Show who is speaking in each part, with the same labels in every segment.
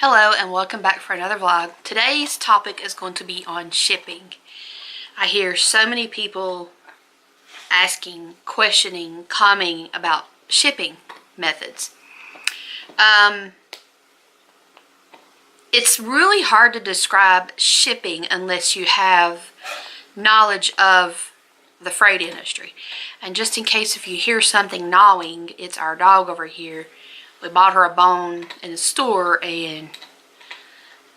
Speaker 1: Hello and welcome back for another vlog. Today's topic is going to be on shipping. I hear so many people asking, questioning, commenting about shipping methods. It's really hard to describe shipping unless you have knowledge of the freight industry. And just in case if you hear something gnawing, it's our dog over here. We bought her a bone in the store and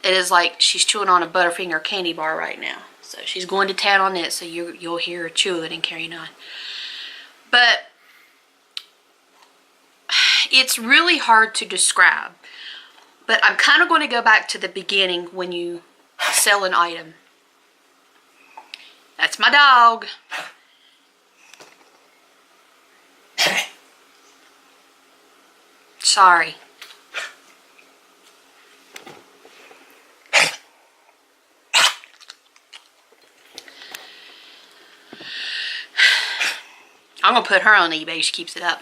Speaker 1: it is like she's chewing on a Butterfinger candy bar right now. So she's going to town on it, so you'll hear her chew it and carrying on. But it's really hard to describe. But I'm kind of going to go back to the beginning when you sell an item. That's my dog. Sorry. I'm going to put her on eBay. She keeps it up.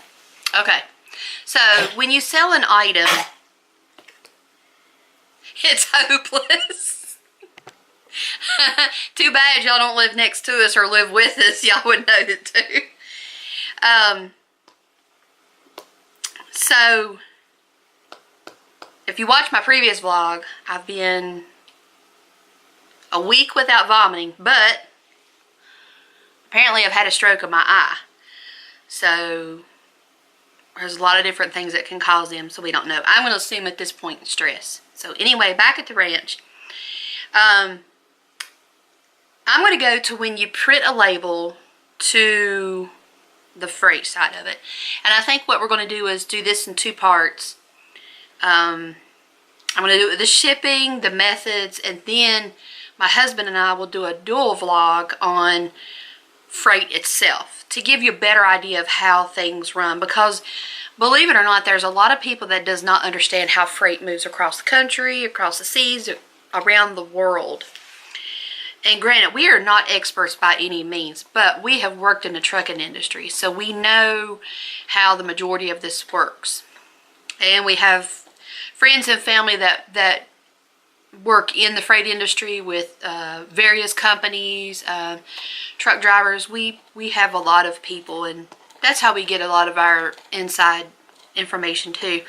Speaker 1: Okay. So, when you sell an item, it's hopeless. Too bad y'all don't live next to us or live with us. Y'all would know it too. So, if you watch my previous vlog, I've been a week without vomiting, but apparently I've had a stroke of my eye. So, there's a lot of different things that can cause them, so we don't know. I'm going to assume at this point stress. So, anyway, back at the ranch. I'm going to go to when you print a label to the freight side of it. And I think what we're going to do is do this in two parts. I'm going to do it with the shipping, the methods, and then my husband and I will do a dual vlog on freight itself to give you a better idea of how things run. Because believe it or not, there's a lot of people that does not understand how freight moves across the country, across the seas, around the world. And granted, we are not experts by any means, but we have worked in the trucking industry, so we know how the majority of this works. And we have friends and family that work in the freight industry with various companies, truck drivers. We have a lot of people, and that's how we get a lot of our inside information too.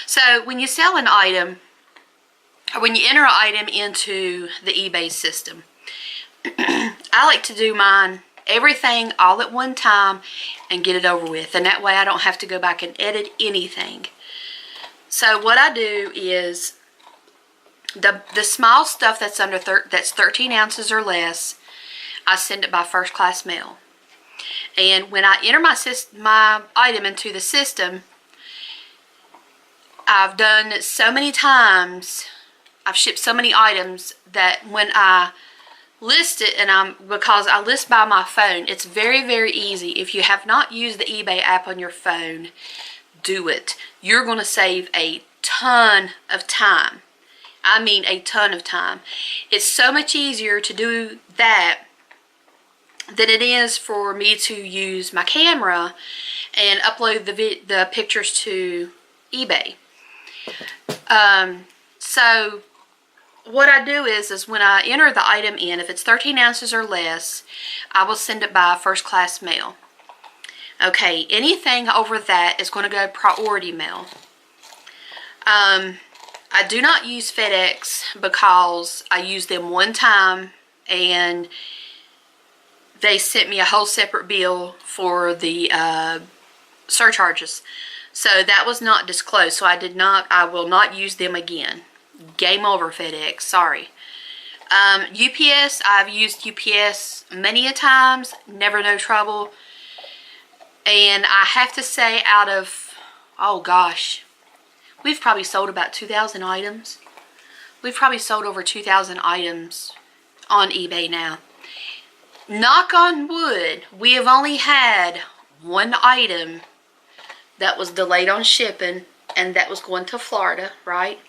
Speaker 1: So when you sell an item, or when you enter an item into the eBay system, I like to do mine, everything all at one time and get it over with. And that way I don't have to go back and edit anything. So what I do is the small stuff that's under that's 13 ounces or less, I send it by first class mail. And when I enter my item into the system, I've done it so many times, I've shipped so many items that when I list it, and because I list by my phone, it's very, very easy. If you have not used the eBay app on your phone, do it. You're going to save a ton of time. I mean a ton of time. It's so much easier to do that than it is for me to use my camera and upload the pictures to eBay. So what I do is when I enter the item in, if it's 13 ounces or less, I will send it by first class mail. Okay, anything over that is going to go priority mail. I do not use FedEx because I used them one time and they sent me a whole separate bill for the surcharges. So that was not disclosed, so I will not use them again. Game over, FedEx. Sorry. UPS, I've used UPS many a times. Never no trouble. And I have to say, out of, oh gosh, we've probably sold about 2,000 items. We've probably sold over 2,000 items on eBay now. Knock on wood, we have only had one item that was delayed on shipping, and that was going to Florida, right?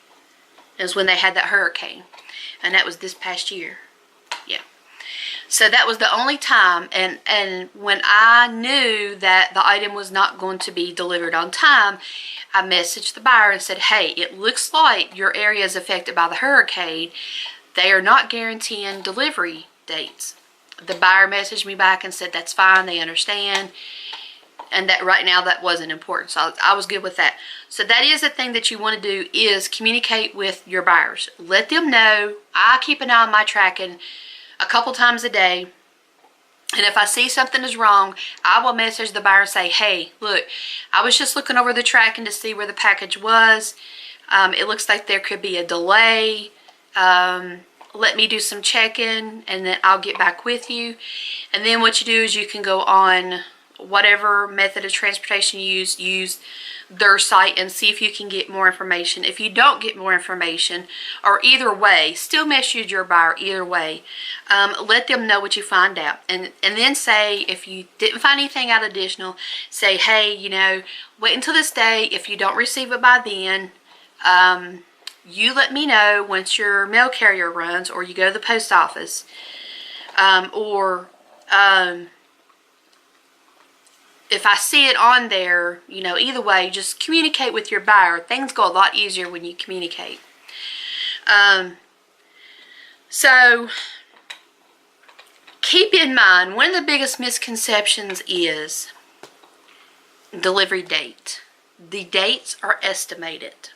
Speaker 1: It was when they had that hurricane, and that was this past year. Yeah. So that was the only time, and when I knew that the item was not going to be delivered on time, I messaged the buyer and said, hey, it looks like your area is affected by the hurricane. They are not guaranteeing delivery dates. The buyer messaged me back and said that's fine, they understand, and that right now that wasn't important, so I was good with that. So that is the thing that you want to do, is communicate with your buyers. Let them know. I keep an eye on my tracking a couple times a day, and if I see something is wrong, I will message the buyer and say, hey, look, I was just looking over the tracking to see where the package was. It looks like there could be a delay. Let me do some checking, and then I'll get back with you. And then what you do is you can go on whatever method of transportation you use their site and see if you can get more information. If you don't get more information, or either way, still message your buyer either way. Let them know what you find out, and then say, if you didn't find anything out additional, say, hey, you know, wait until this day. If you don't receive it by then, you let me know once your mail carrier runs, or you go to the post office, if I see it on there, you know, either way, just communicate with your buyer. Things go a lot easier when you communicate. So keep in mind, one of the biggest misconceptions is delivery date. The dates are estimated.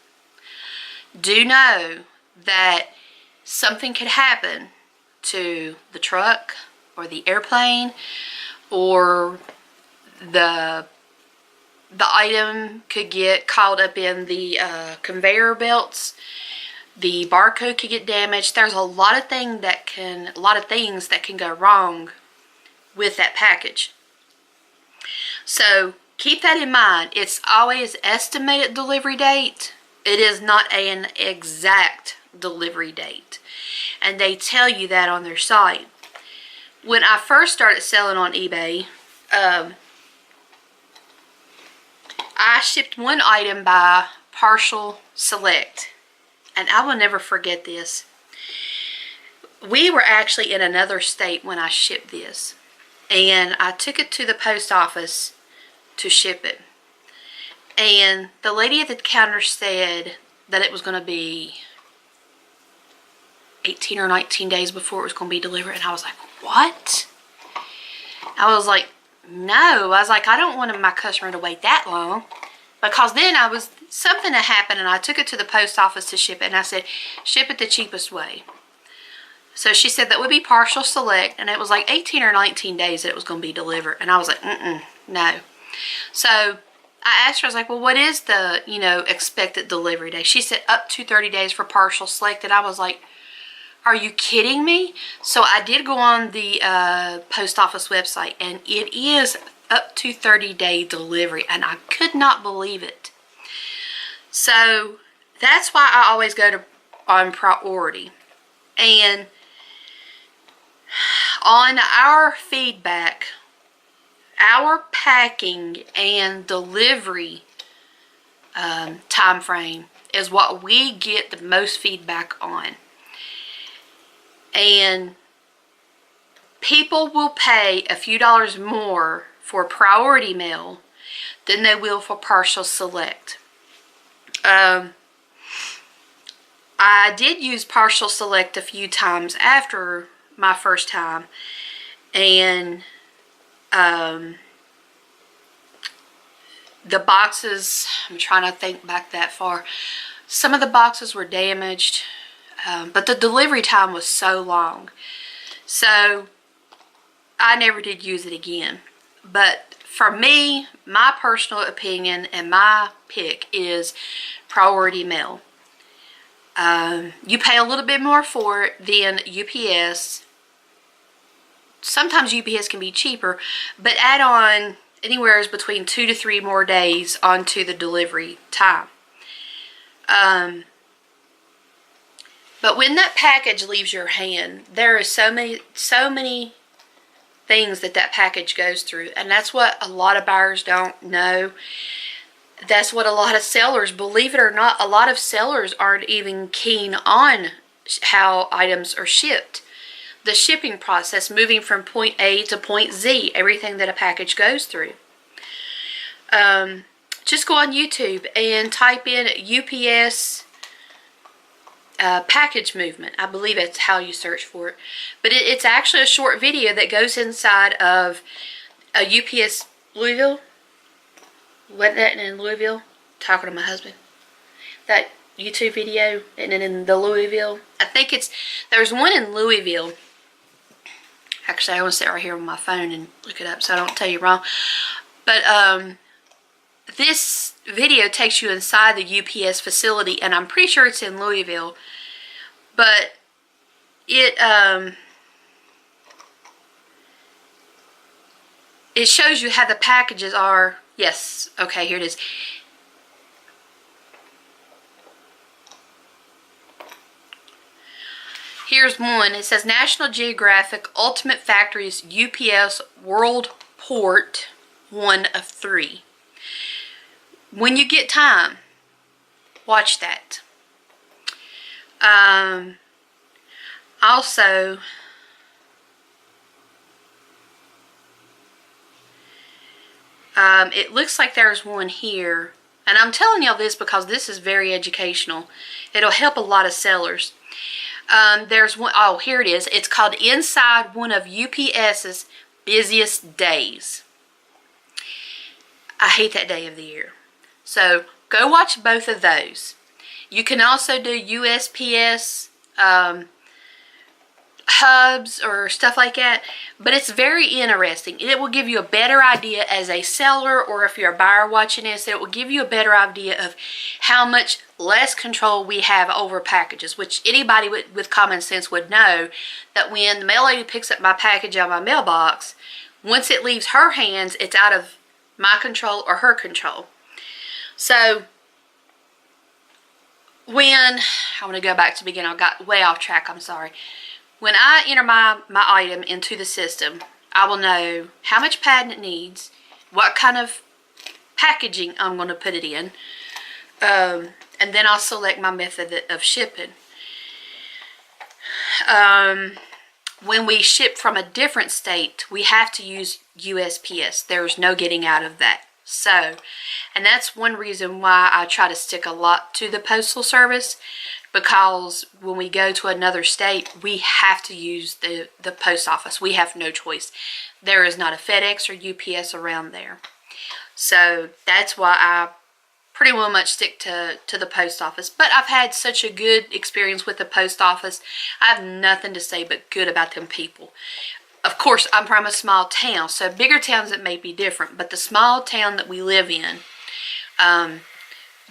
Speaker 1: Do know that something could happen to the truck or the airplane, or the item could get caught up in the conveyor belts. The barcode could get damaged. There's a lot of things that can go wrong with that package. So keep that in mind. It's always estimated delivery date. It is not an exact delivery date, and they tell you that on their site. When I first started selling on eBay, I shipped one item by partial select, and I will never forget this. We were actually in another state when I shipped this, and I took it to the post office to ship it. And the lady at the counter said that it was going to be 18 or 19 days before it was going to be delivered. And I was like, what? I was like, no. I was like, I don't want my customer to wait that long. Because then something had happened, and I took it to the post office to ship it. And I said, ship it the cheapest way. So she said that would be partial select. And it was like 18 or 19 days that it was going to be delivered. And I was like, no. So I asked her, I was like, well, what is the, expected delivery day? She said up to 30 days for partial select. And I was like, are you kidding me? So I did go on the post office website, and it is up to 30-day delivery, and I could not believe it. So that's why I always go on priority. And on our feedback, our packing and delivery time frame is what we get the most feedback on. And people will pay a few dollars more for priority mail than they will for partial select. I did use partial select a few times after my first time, and the boxes, I'm trying to think back that far, some of the boxes were damaged, but the delivery time was so long, so I never did use it again. But for me, my personal opinion and my pick is priority mail. You pay a little bit more for it than UPS. Sometimes UPS can be cheaper, but add on anywhere between 2 to 3 more days onto the delivery time. But when that package leaves your hand, there is so many things that package goes through, and that's what a lot of buyers don't know. That's what a lot of sellers, believe it or not, a lot of sellers aren't even keen on how items are shipped. the shipping process, moving from point A to point Z, everything that a package goes through. Just go on YouTube and type in UPS package movement. I believe that's how you search for it. But it's actually a short video that goes inside of a UPS Louisville. Wasn't that in Louisville? Talking to my husband. That YouTube video, and then in the Louisville. I think there's one in Louisville. Actually, I want to sit right here on my phone and look it up so I don't tell you wrong. But this video takes you inside the UPS facility, and I'm pretty sure it's in Louisville. But it shows you how the packages are. Yes, okay, here it is. Here's one. It says National Geographic Ultimate Factories UPS World Port 1 of 3. When you get time, watch that. Also, it looks like there's one here. And I'm telling y'all this because this is very educational. It'll help a lot of sellers. There's one, oh, here it is. It's called Inside One of UPS's Busiest Days. I hate that day of the year. So go watch both of those. You can also do USPS hubs or stuff like that, but it's very interesting. It will give you a better idea as a seller, or if you're a buyer watching this, it will give you a better idea of how much less control we have over packages, which anybody with common sense would know that when the mail lady picks up my package on my mailbox, once it leaves her hands, it's out of my control or her control. So when, I want to go back to the beginning, I got way off track, I'm sorry. When I enter my item into the system, I will know how much padding it needs, what kind of packaging I'm going to put it in, and then I'll select my method of shipping. When we ship from a different state, we have to use USPS. There's no getting out of that. So, and that's one reason why I try to stick a lot to the Postal Service, because when we go to another state, we have to use the post office. We have no choice. There is not a FedEx or UPS around there. So that's why I pretty well much stick to the post office. But I've had such a good experience with the post office. I have nothing to say but good about them people. Of course, I'm from a small town, so bigger towns it may be different. But the small town that we live in,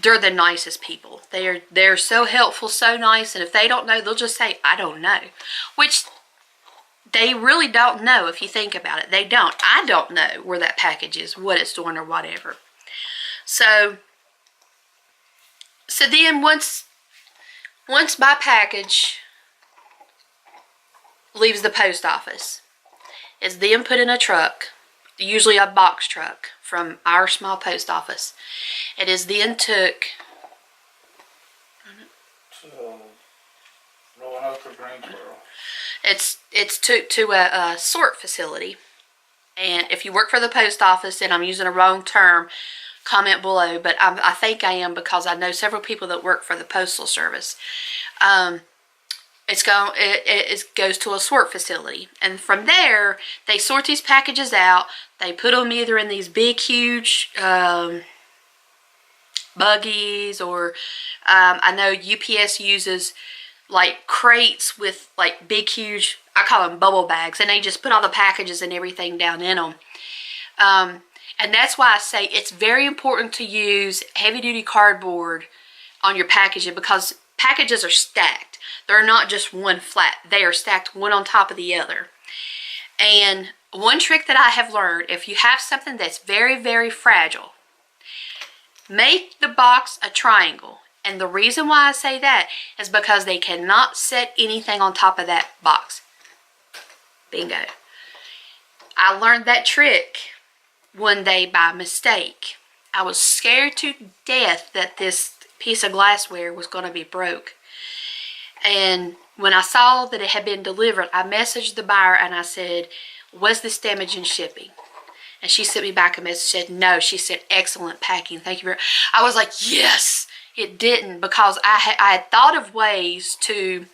Speaker 1: they're the nicest people. They're so helpful, so nice, and if they don't know, they'll just say, I don't know. Which they really don't know if you think about it. They don't. I don't know where that package is, what it's doing, or whatever. So then once my package leaves the post office, it's then put in a truck, usually a box truck from our small post office. It is then took to Roanoke or Greensboro. It's took to a sort facility. And if you work for the post office, and I'm using a wrong term, comment below, but I think I am, because I know several people that work for the Postal Service. It goes to a sort facility, and from there they sort these packages out. They put them either in these big huge buggies, or I know UPS uses like crates with like big huge, I call them bubble bags, and they just put all the packages and everything down in them. And that's why I say it's very important to use heavy duty cardboard on your packaging, because packages are stacked. They're not just one flat. They are stacked one on top of the other. And one trick that I have learned, if you have something that's very, very fragile, make the box a triangle. And the reason why I say that is because they cannot set anything on top of that box. Bingo. I learned that trick one day by mistake. I was scared to death that this piece of glassware was going to be broke. And when I saw that it had been delivered, I messaged the buyer and I said, was this damaged in shipping? And she sent me back a message, said no. She said, excellent packing, thank you very much. I was like, yes, it didn't, because I had thought of ways to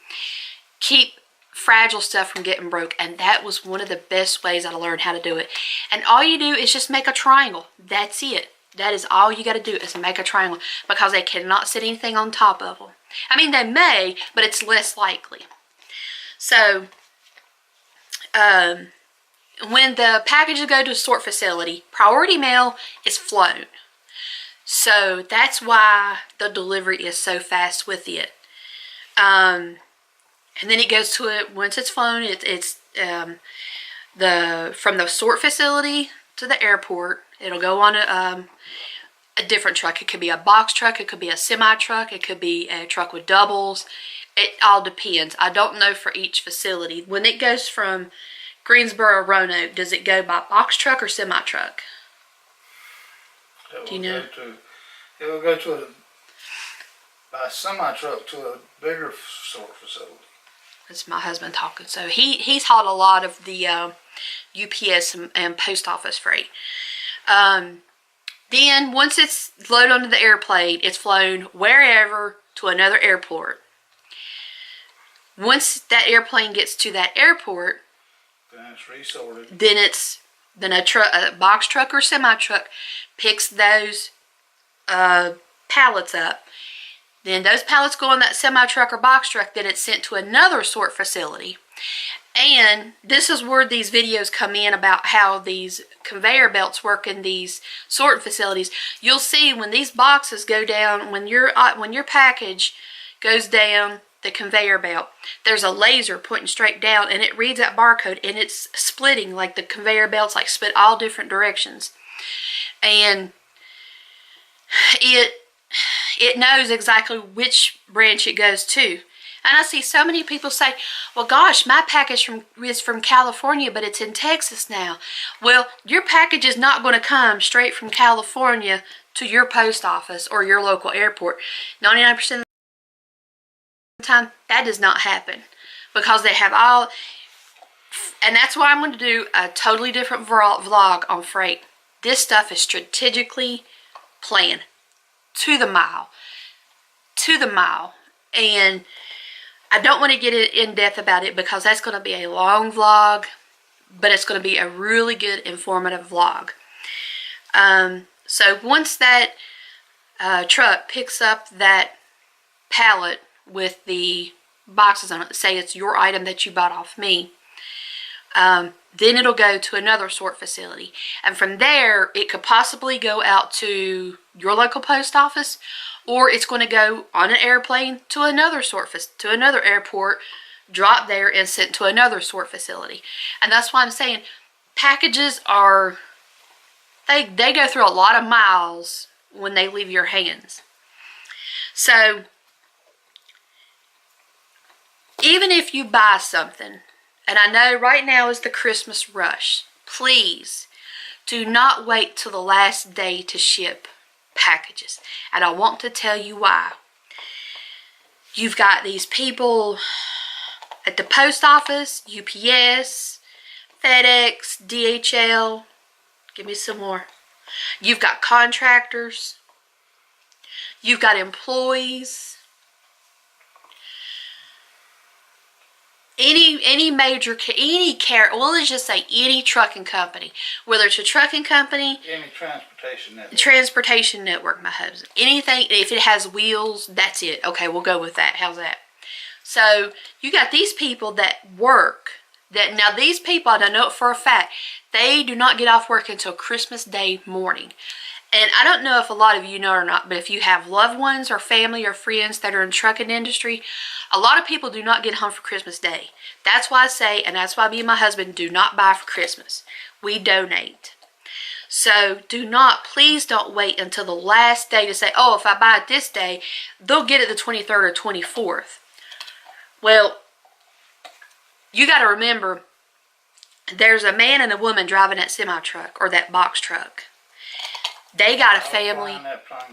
Speaker 1: keep fragile stuff from getting broke, and that was one of the best ways I learned how to do it. And all you do is just make a triangle. That's it. That is all you got to do, is make a triangle, because they cannot sit anything on top of them. I mean, they may, but it's less likely. So, when the packages go to a sort facility, priority mail is flown. So that's why the delivery is so fast with it. And then it goes to it, once it's flown, it's from the sort facility to the airport. It'll go on a different truck. It could be a box truck, it could be a semi truck, it could be a truck with doubles. It all depends. I don't know for each facility. When it goes from Greensboro, Roanoke, does it go by box truck or semi truck? Do you know?
Speaker 2: It will go to by semi truck to a bigger sort facility.
Speaker 1: That's my husband talking. So he's hauled a lot of the UPS and post office freight. Then once it's loaded onto the airplane, it's flown wherever to another airport. Once that airplane gets to that airport,
Speaker 2: then it's resorted.
Speaker 1: Then a box truck or semi truck picks those pallets up. Then those pallets go on that semi truck or box truck. Then it's sent to another sort facility. And this is where these videos come in about how these conveyor belts work in these sort facilities. You'll see when these boxes go down, when your package goes down the conveyor belt, there's a laser pointing straight down, and it reads that barcode, and it's splitting, like the conveyor belts like split all different directions, and it knows exactly which branch it goes to. And I see so many people say, well, gosh, my package is from California, but it's in Texas now. Well, your package is not going to come straight from California to your post office or your local airport. 99% of the time, that does not happen, because they have all, and that's why I'm going to do a totally different vlog on freight. This stuff is strategically planned to the mile, and I don't want to get in depth about it, because that's going to be a long vlog, but it's going to be a really good informative vlog. So once that truck picks up that pallet with the boxes on it, say it's your item that you bought off me, then it'll go to another sort facility, and from there it could possibly go out to your local post office, or it's going to go on an airplane to another airport, drop there, and sent to another sort facility. And that's why I'm saying packages are, they go through a lot of miles when they leave your hands. So even if you buy something, and I know right now is the Christmas rush, please do not wait till the last day to ship packages. And I want to tell you why. You've got these people at the post office, UPS, FedEx, DHL. Give me some more. You've got contractors. You've got employees. Any major, let's just say any trucking company, whether it's a trucking company,
Speaker 2: any
Speaker 1: transportation network, my husband, anything, if it has wheels, that's it. Okay, we'll go with that. How's that? So you got these people that work, now these people, I know it for a fact, they do not get off work until Christmas Day morning. And I don't know if a lot of you know or not, but if you have loved ones or family or friends that are in the trucking industry, a lot of people do not get home for Christmas Day. That's why I say, and that's why me and my husband do not buy for Christmas. We donate. So please don't wait until the last day to say, oh, if I buy it this day, they'll get it the 23rd or 24th. Well, you got to remember, there's a man and a woman driving that semi-truck or that box truck. They got a family,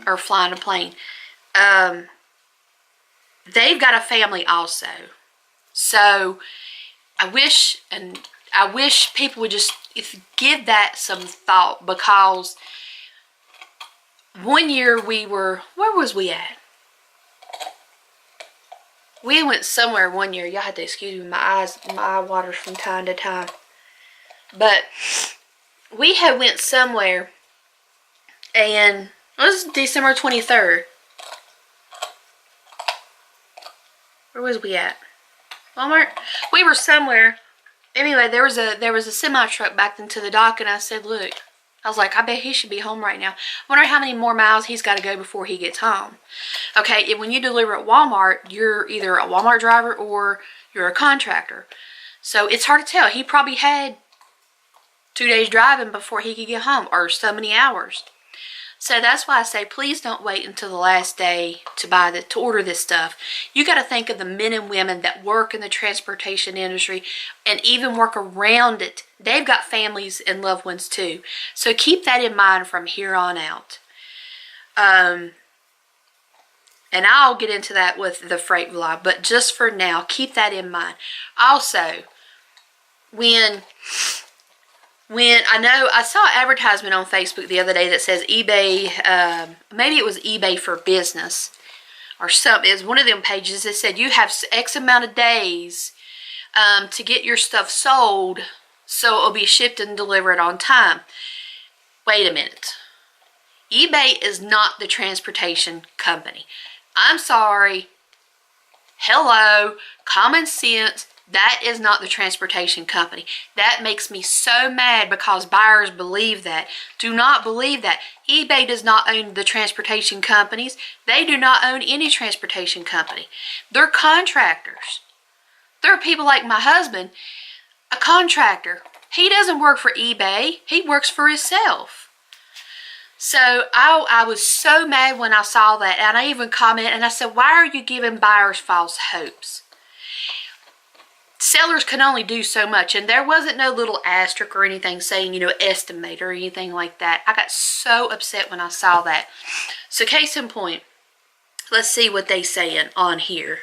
Speaker 1: or flying a plane. they've got a family also. So I wish people would just give that some thought, because one year where was we at? We went somewhere one year. Y'all had to excuse me, my eye waters from time to time. But we had went somewhere, and it was December 23rd. Where was we at? Walmart? We were somewhere. Anyway, there was a semi truck backed into the dock, and I said, look, I was like, I bet he should be home right now. I wonder how many more miles he's got to go before he gets home. Okay, when you deliver at Walmart, you're either a Walmart driver or you're a contractor. So it's hard to tell. He probably had 2 days driving before he could get home, or so many hours. So that's why I say, please don't wait until the last day to order this stuff. You got to think of the men and women that work in the transportation industry and even work around it. They've got families and loved ones too. So keep that in mind from here on out. And I'll get into that with the freight vlog, but just for now, keep that in mind. Also, when I know I saw an advertisement on Facebook the other day that says eBay, maybe it was eBay for business or something. It was one of them pages that said you have X amount of days to get your stuff sold, so it'll be shipped and delivered on time. Wait a minute. eBay is not the transportation company. I'm sorry. Hello, common sense. That is not the transportation company. That makes me so mad, because buyers believe that. Do not believe that. eBay does not own the transportation companies. They do not own any transportation company. They're contractors. There are people like my husband, a contractor. He doesn't work for eBay. He works for himself. So I was so mad when I saw that, and I even commented and I said, why are you giving buyers false hopes? Sellers can only do so much, and there wasn't no little asterisk or anything saying, estimate or anything like that. I got so upset when I saw that. So case in point, let's see what they saying on here.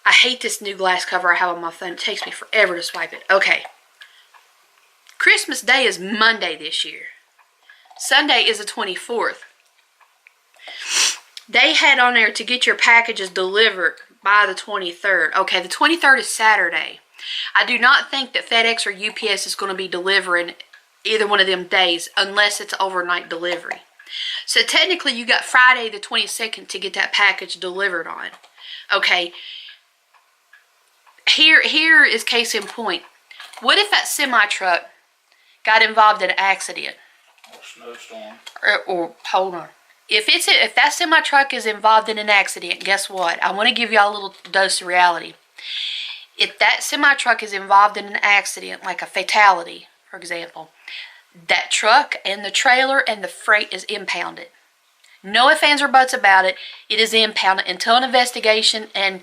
Speaker 1: I hate this new glass cover I have on my phone. It takes me forever to swipe it. Okay. Christmas Day is Monday this year. Sunday is the 24th. They had on there to get your packages delivered by the 23rd. Okay, the 23rd is Saturday. I do not think that FedEx or UPS is going to be delivering either one of them days unless it's overnight delivery. So technically you got Friday the 22nd to get that package delivered on. Okay, here is case in point. What if that semi-truck got involved in an accident?
Speaker 2: Or snowstorm.
Speaker 1: Or hold on. If that semi-truck is involved in an accident, guess what? I want to give y'all a little dose of reality. If that semi-truck is involved in an accident, like a fatality, for example, that truck and the trailer and the freight is impounded. No ifs, ands, or buts about it. It is impounded until an investigation and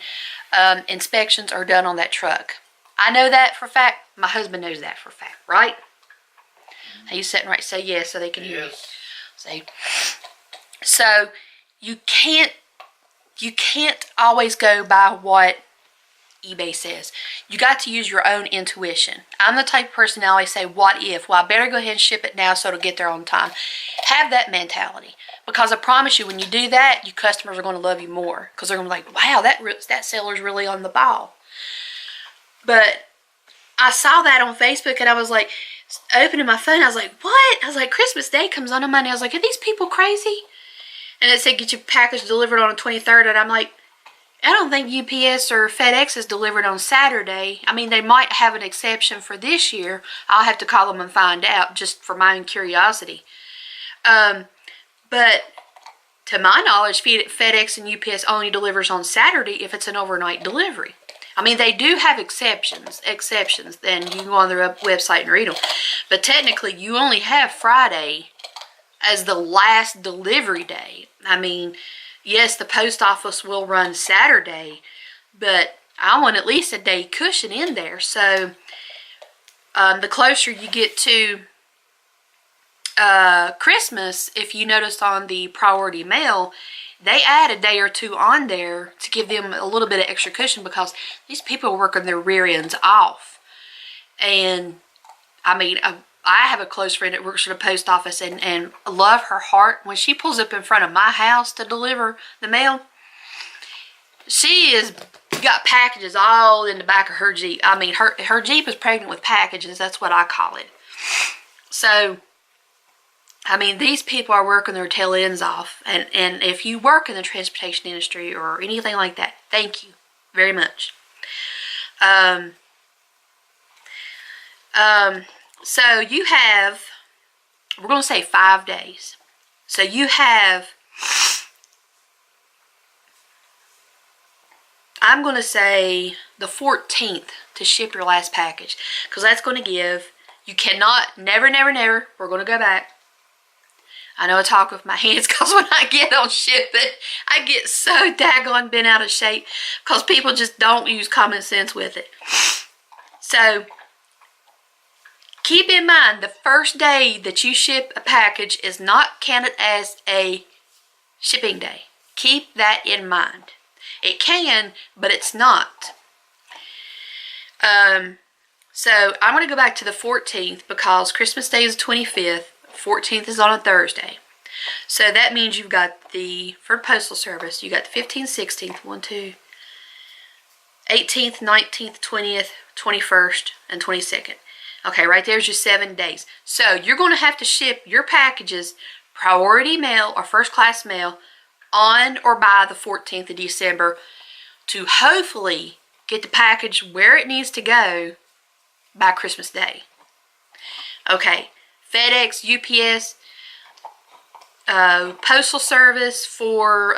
Speaker 1: inspections are done on that truck. I know that for a fact. My husband knows that for a fact, right? He's sitting right, say yes so they can hear me. Say. So you can't always go by what eBay says. You got to use your own intuition. I'm the type of person that always say, what if? Well, I better go ahead and ship it now so it'll get there on time. Have that mentality. Because I promise you, when you do that, your customers are going to love you more. Because they're going to be like, wow, that seller's really on the ball. But I saw that on Facebook, and I was like, opening my phone, I was like, what? I was like, Christmas Day comes on Monday. I was like, are these people crazy? And it said, get your package delivered on the 23rd. And I'm like, I don't think UPS or FedEx is delivered on Saturday. I mean, they might have an exception for this year. I'll have to call them and find out, just for my own curiosity. But to my knowledge, FedEx and UPS only delivers on Saturday if it's an overnight delivery. I mean, they do have exceptions, then you can go on their website and read them. But technically, you only have Friday as the last delivery day. I mean, yes, the post office will run Saturday, but I want at least a day cushion in there. So the closer you get to Christmas, if you noticed on the priority mail, they add a day or two on there to give them a little bit of extra cushion because these people are working their rear ends off. And I mean, I have a close friend that works at the post office, and love her heart. When she pulls up in front of my house to deliver the mail, she has got packages all in the back of her Jeep. I mean, her Jeep is pregnant with packages. That's what I call it. So, I mean, these people are working their tail ends off. And if you work in the transportation industry or anything like that, thank you very much. So you have, we're going to say 5 days. So you have, I'm going to say the 14th to ship your last package. Because that's going to give, you cannot, never, we're going to go back. I know I talk with my hands because when I get on shipping, I get so daggone bent out of shape because people just don't use common sense with it. So, keep in mind, the first day that you ship a package is not counted as a shipping day. Keep that in mind. It can, but it's not. So, I'm going to go back to the 14th because Christmas Day is the 25th. 14th is on a Thursday. So that means you've got for Postal Service, you got the 15th, 16th, 1, 2, 18th, 19th, 20th, 21st, and 22nd. Okay, right there's your 7 days. So you're going to have to ship your packages, priority mail or first class mail, on or by the 14th of December to hopefully get the package where it needs to go by Christmas Day. Okay. FedEx, UPS, Postal Service for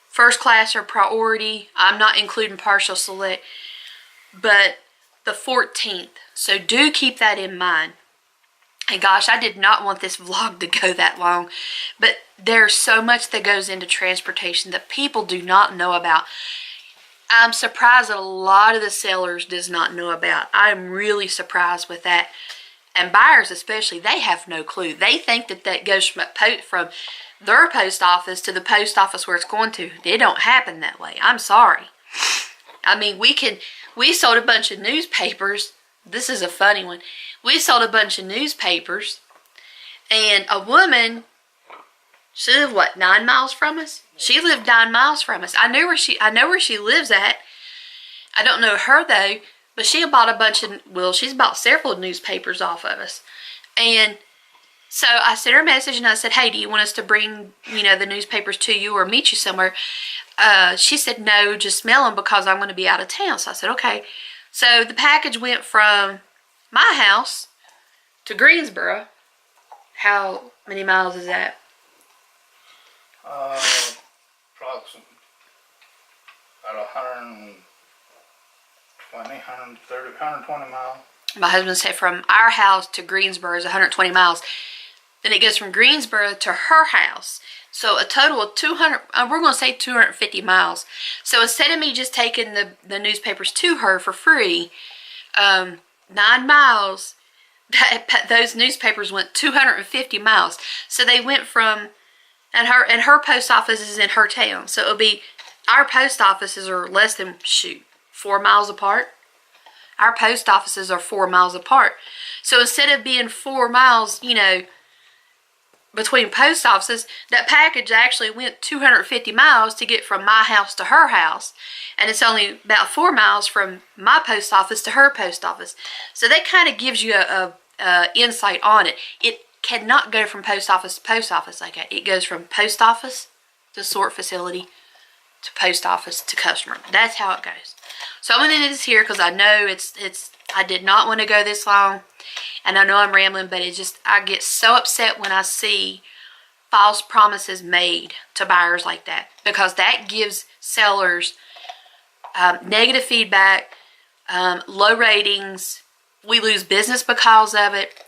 Speaker 1: first class or priority. I'm not including partial select, but the 14th. So do keep that in mind. And gosh, I did not want this vlog to go that long, but there's so much that goes into transportation that people do not know about. I'm surprised that a lot of the sellers does not know about. I'm really surprised with that. And buyers especially, they have no clue. They think that goes from their post office to the post office where it's going to. It don't happen that way. I'm sorry. I mean, we sold a bunch of newspapers. This is a funny one. We sold a bunch of newspapers, and a woman, she lived, what, 9 miles from us? She lived 9 miles from us. I know where she lives at. I don't know her, though. But she bought she's bought several newspapers off of us. And so I sent her a message and I said, hey, do you want us to bring, the newspapers to you or meet you somewhere? She said, no, just mail them because I'm going to be out of town. So I said, okay. So the package went from my house to Greensboro. How many miles is that?
Speaker 2: Approximately about 120 miles.
Speaker 1: My husband said from our house to Greensboro is 120 miles. Then it goes from Greensboro to her house. So a total of 200, we're going to say 250 miles. So instead of me just taking the newspapers to her for free, 9 miles, those newspapers went 250 miles. So they went from, and her post office is in her town. So it'll be, our post offices are less than, 4 miles apart. Our post offices are 4 miles apart. So instead of being 4 miles, between post offices, that package actually went 250 miles to get from my house to her house. And it's only about 4 miles from my post office to her post office. So that kind of gives you a insight on it. It cannot go from post office to post office like that. It goes from post office to sort facility to post office to customer. That's how it goes. So I'm going to end this here because I know I did not want to go this long. And I know I'm rambling, but I get so upset when I see false promises made to buyers like that. Because that gives sellers negative feedback, low ratings. We lose business because of it.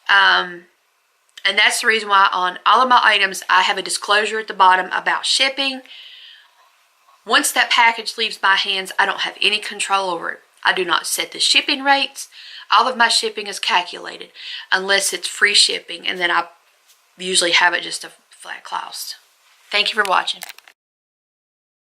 Speaker 1: And that's the reason why on all of my items, I have a disclosure at the bottom about shipping. Once that package leaves my hands, I don't have any control over it. I do not set the shipping rates. All of my shipping is calculated, unless it's free shipping, and then I usually have it just a flat cost. Thank you for watching.